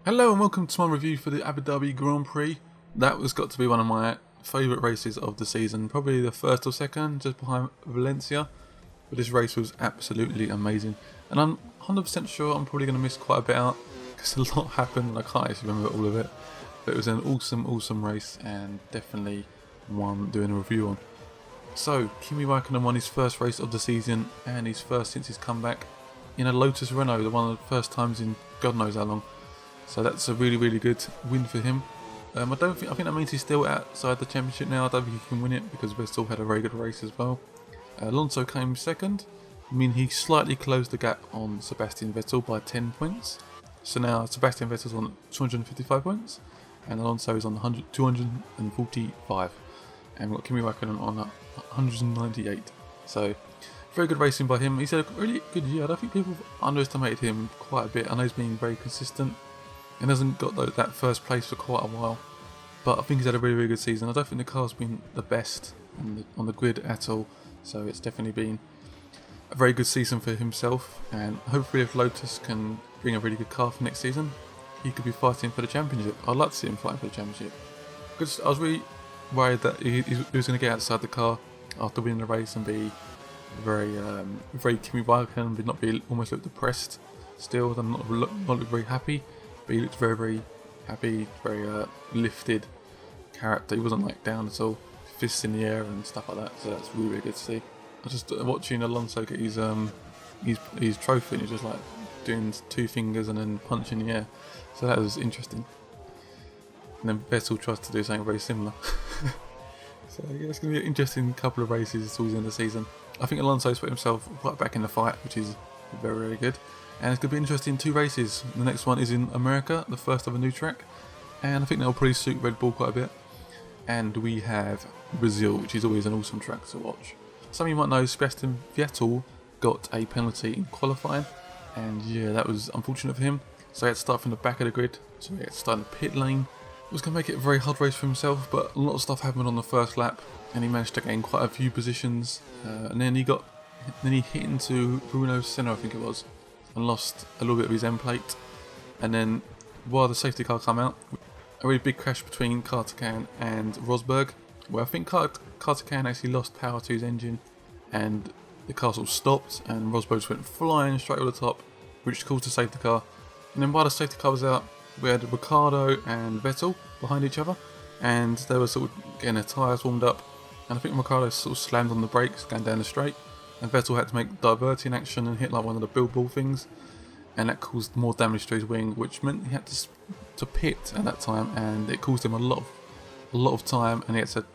Hello and welcome to my review for the Abu Dhabi Grand Prix. That was got to be one of my favourite races of the season, probably the first or second, just behind Valencia. But this race was absolutely amazing, and I'm 100% sure I'm probably going to miss quite a bit out because a lot happened and I can't actually remember all of it. But it was an awesome race and definitely one doing a review on. So Kimi Raikkonen won his first race of the season and his first since his comeback in a Lotus Renault, one of the first times in God knows how long. So that's a really good win for him. I think that means he's still outside the championship now. I don't think he can win it because Vettel had a very good race as well. Alonso came second. I mean, he slightly closed the gap on Sebastian Vettel by 10 points. So now Sebastian Vettel's on 255 points and Alonso is on 245. And we've got Kimi Raikkonen on 198. So very good racing by him. He's had a really good year. I don't think people have underestimated him quite a bit. I know he's been very consistent and hasn't got that first place for quite a while, but I think he's had a really good season. I don't think the car's been the best on the grid at all, so it's definitely been a very good season for himself, and hopefully if Lotus can bring a really good car for next season, he could be fighting for the championship. I'd like to see him fighting for the championship because I was really worried that he was going to get outside the car after winning the race and be very Kimi Raikkonen, but not be almost look depressed still, and not look very happy. But he looked very happy, very lifted character. He wasn't like down at all, fists in the air and stuff like that. So that's really good to see. I was just watching Alonso get his trophy, and he's just like doing two fingers and then punching the air. So that was interesting. And then Vettel tries to do something very similar. So yeah, it's going to be an interesting couple of races towards the end of the season. I think Alonso's put himself right back in the fight, which is very good. And it's going to be interesting, two races. The next one is in America, the first of a new track, and I think that will probably suit Red Bull quite a bit. And we have Brazil, which is always an awesome track to watch. Some of you might know Sebastian Vettel got a penalty in qualifying, and yeah, that was unfortunate for him. So he had to start from the back of the grid, so he had to start in the pit lane. It was going to make it a very hard race for himself, but a lot of stuff happened on the first lap, and he managed to gain quite a few positions. And then he hit into Bruno Senna, I think it was, and lost a little bit of his end plate. And then while the safety car came out, a really big crash between Kartikan and Rosberg, where I think Kartikan actually lost power to his engine and the car sort of stopped and Rosberg just went flying straight over the top, which caused the safety car. And then while the safety car was out, we had Ricciardo and Vettel behind each other, and they were sort of getting their tyres warmed up, and I think Ricciardo sort of slammed on the brakes going down the straight, and Vettel had to make diverting action and hit like one of the billboard things, and that caused more damage to his wing, which meant he had to pit at that time, and it caused him a lot of time, and he had to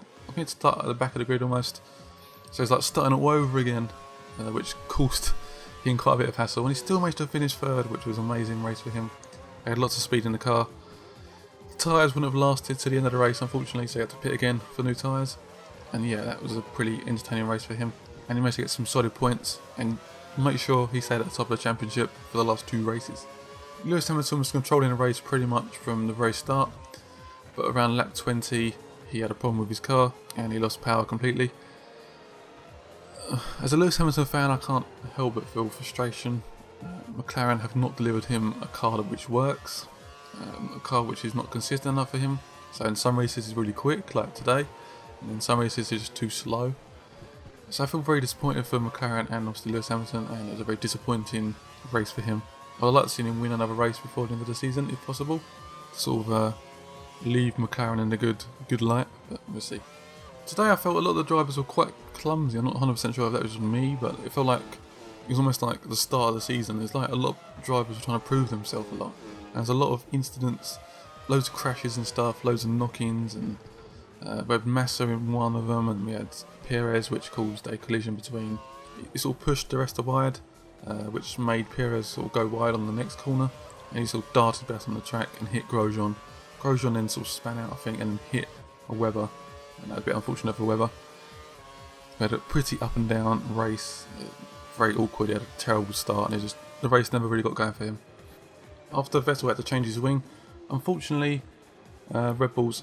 start at the back of the grid almost. So it's like starting all over again, which caused him quite a bit of hassle, and he still managed to finish third, which was an amazing race for him. He had lots of speed in the car. The tyres wouldn't have lasted to the end of the race, unfortunately, so he had to pit again for new tyres. And yeah, that was a pretty entertaining race for him. And he managed to get some solid points and make sure he stayed at the top of the championship for the last two races. Lewis Hamilton was controlling the race pretty much from the very start, but around lap 20 he had a problem with his car and he lost power completely. As a Lewis Hamilton fan, I can't help but feel frustration. McLaren have not delivered him a car which works, a car which is not consistent enough for him. So in some races he's really quick, like today, and in some races he's just too slow. So I feel very disappointed for McLaren and obviously Lewis Hamilton, and it was a very disappointing race for him. I'd like to see him win another race before the end of the season, if possible, to sort of leave McLaren in a good light, but we'll see. Today I felt a lot of the drivers were quite clumsy. I'm not 100% sure if that was just me, but it felt like it was almost like the start of the season. There's like a lot of drivers were trying to prove themselves a lot. And there's a lot of incidents, loads of crashes and stuff, loads of knock-ins, and we had Massa in one of them, and we had Perez, which caused a collision between. It sort of pushed the rest of wide, which made Perez sort of go wide on the next corner, and he sort of darted back on the track and hit Grosjean. Grosjean then sort of span out, I think, and hit a Webber, and that was a bit unfortunate for Webber. We had a pretty up and down race, very awkward. He had a terrible start, and the race never really got going for him. After Vettel had to change his wing, unfortunately, Red Bull's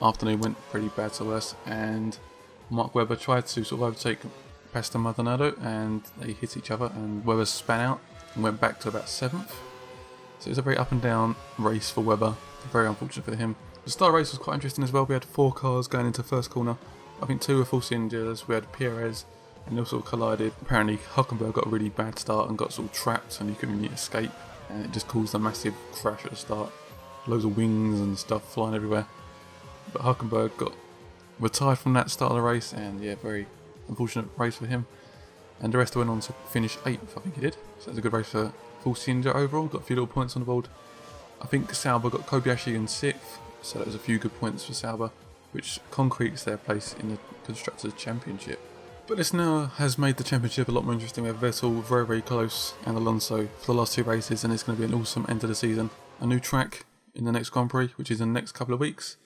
afternoon went pretty bad to us, and Mark Webber tried to sort of overtake Pastor Maldonado, and they hit each other, and Webber span out and went back to about 7th. So it's a very up and down race for Webber. Very unfortunate for him. The start race was quite interesting as well. We had 4 cars going into first corner. I think 2 were Force Injures. We had Perez and they all sort of collided. Apparently Hülkenberg got a really bad start and got sort of trapped and he couldn't really escape, and it just caused a massive crash at the start. Loads of wings and stuff flying everywhere. But Hülkenberg got retired from that start of the race, and yeah, very unfortunate race for him. And the rest went on to finish 8th, I think he did. So it was a good race for Force Injure overall. Got a few little points on the board. I think Sauber got Kobayashi in 6th, so that was a few good points for Sauber, which concretes their place in the Constructors' Championship. But this now has made the championship a lot more interesting. We have Vettel very, very close and Alonso for the last 2 races, and it's going to be an awesome end of the season. A new track in the next Grand Prix, which is in the next couple of weeks.